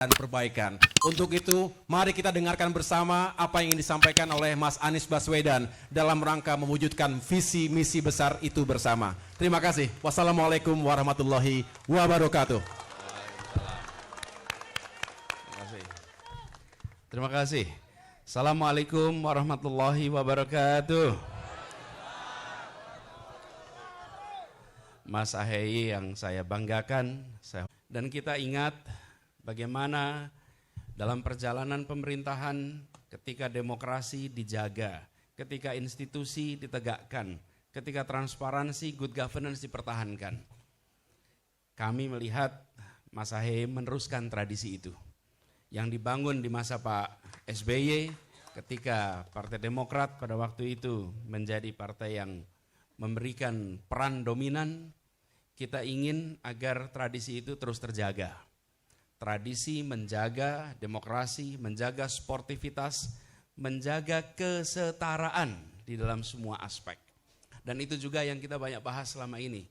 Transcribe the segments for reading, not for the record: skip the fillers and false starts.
dan perbaikan. Untuk itu, mari kita dengarkan bersama apa yang ingin disampaikan oleh Mas Anies Baswedan dalam rangka mewujudkan visi misi besar itu bersama. Terima kasih. Wassalamualaikum warahmatullahi wabarakatuh. Terima kasih. Assalamualaikum warahmatullahi wabarakatuh. Mas Ahaye yang saya banggakan, dan kita ingat bagaimana dalam perjalanan pemerintahan ketika demokrasi dijaga, ketika institusi ditegakkan, ketika transparansi, good governance dipertahankan. Kami melihat Mas Ahaye meneruskan tradisi itu yang dibangun di masa Pak SBY ketika Partai Demokrat pada waktu itu menjadi partai yang memberikan peran dominan. Kita ingin agar tradisi itu terus terjaga. Tradisi menjaga demokrasi, menjaga sportivitas, menjaga kesetaraan di dalam semua aspek. Dan itu juga yang kita banyak bahas selama ini.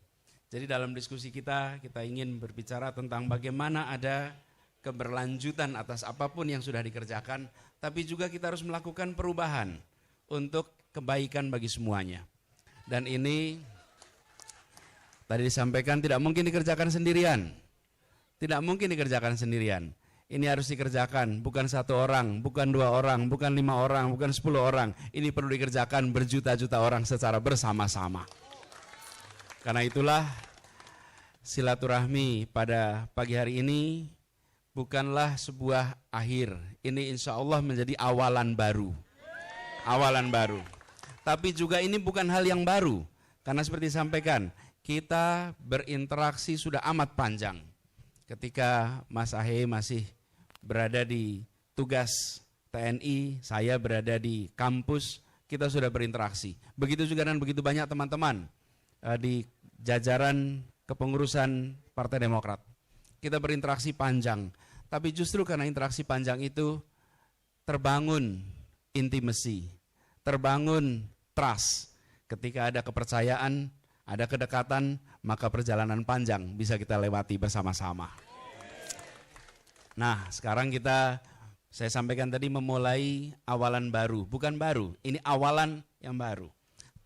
Jadi dalam diskusi kita ingin berbicara tentang bagaimana ada keberlanjutan atas apapun yang sudah dikerjakan, tapi juga kita harus melakukan perubahan untuk kebaikan bagi semuanya. Dan ini tadi disampaikan tidak mungkin dikerjakan sendirian. Tidak mungkin dikerjakan sendirian. Ini harus dikerjakan bukan 1 orang, bukan 2 orang, bukan 5 orang, bukan 10 orang. Ini perlu dikerjakan berjuta-juta orang secara bersama-sama. Karena itulah silaturahmi pada pagi hari ini bukanlah sebuah akhir. Ini insya Allah menjadi awalan baru. Awalan baru. Tapi juga ini bukan hal yang baru. Karena seperti disampaikan, kita berinteraksi sudah amat panjang. Ketika Mas Ahaye masih berada di tugas TNI, saya berada di kampus, kita sudah berinteraksi. Begitu juga dan begitu banyak teman-teman di jajaran kepengurusan Partai Demokrat. Kita berinteraksi panjang, tapi justru karena interaksi panjang itu terbangun intimacy, terbangun trust. Ketika ada kepercayaan, ada kedekatan, maka perjalanan panjang bisa kita lewati bersama-sama. Nah, sekarang saya sampaikan tadi memulai awalan baru. Bukan baru, ini awalan yang baru.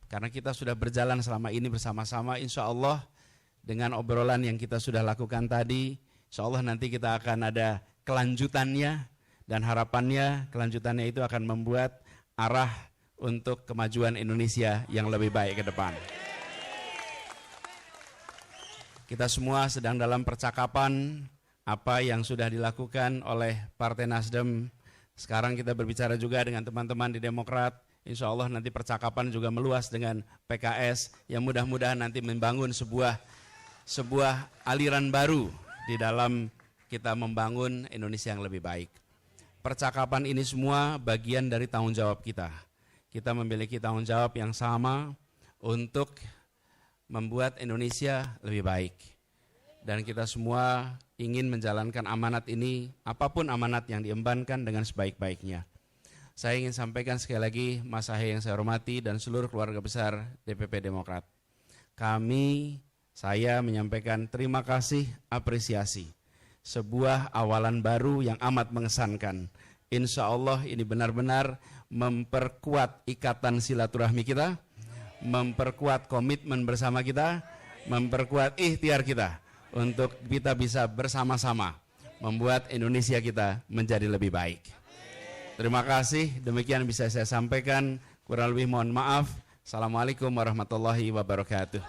Karena kita sudah berjalan selama ini bersama-sama, insya Allah dengan obrolan yang kita sudah lakukan tadi, insya Allah nanti kita akan ada kelanjutannya, dan harapannya kelanjutannya itu akan membuat arah untuk kemajuan Indonesia yang lebih baik ke depan. Kita semua sedang dalam percakapan apa yang sudah dilakukan oleh Partai Nasdem. Sekarang kita berbicara juga dengan teman-teman di Demokrat. Insya Allah nanti percakapan juga meluas dengan PKS yang mudah-mudahan nanti membangun sebuah aliran baru di dalam kita membangun Indonesia yang lebih baik. Percakapan ini semua bagian dari tanggung jawab kita. Kita memiliki tanggung jawab yang sama untuk membuat Indonesia lebih baik. Dan kita semua ingin menjalankan amanat ini, apapun amanat yang diembankan dengan sebaik-baiknya. Saya ingin sampaikan sekali lagi, Mas Ahaye yang saya hormati dan seluruh keluarga besar DPP Demokrat. Saya menyampaikan terima kasih, apresiasi. Sebuah awalan baru yang amat mengesankan. Insya Allah ini benar-benar memperkuat ikatan silaturahmi kita, memperkuat komitmen bersama kita, memperkuat ikhtiar kita untuk kita bisa bersama-sama membuat Indonesia kita menjadi lebih baik. Terima kasih, demikian bisa saya sampaikan, kurang lebih mohon maaf. Assalamualaikum warahmatullahi wabarakatuh.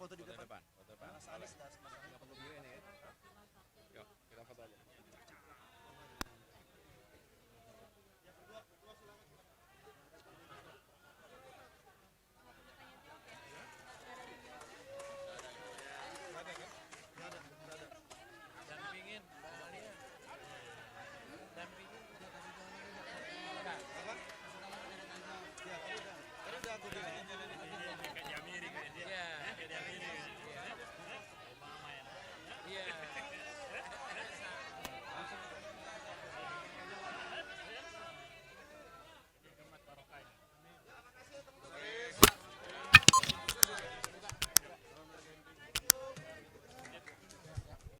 Foto di depan.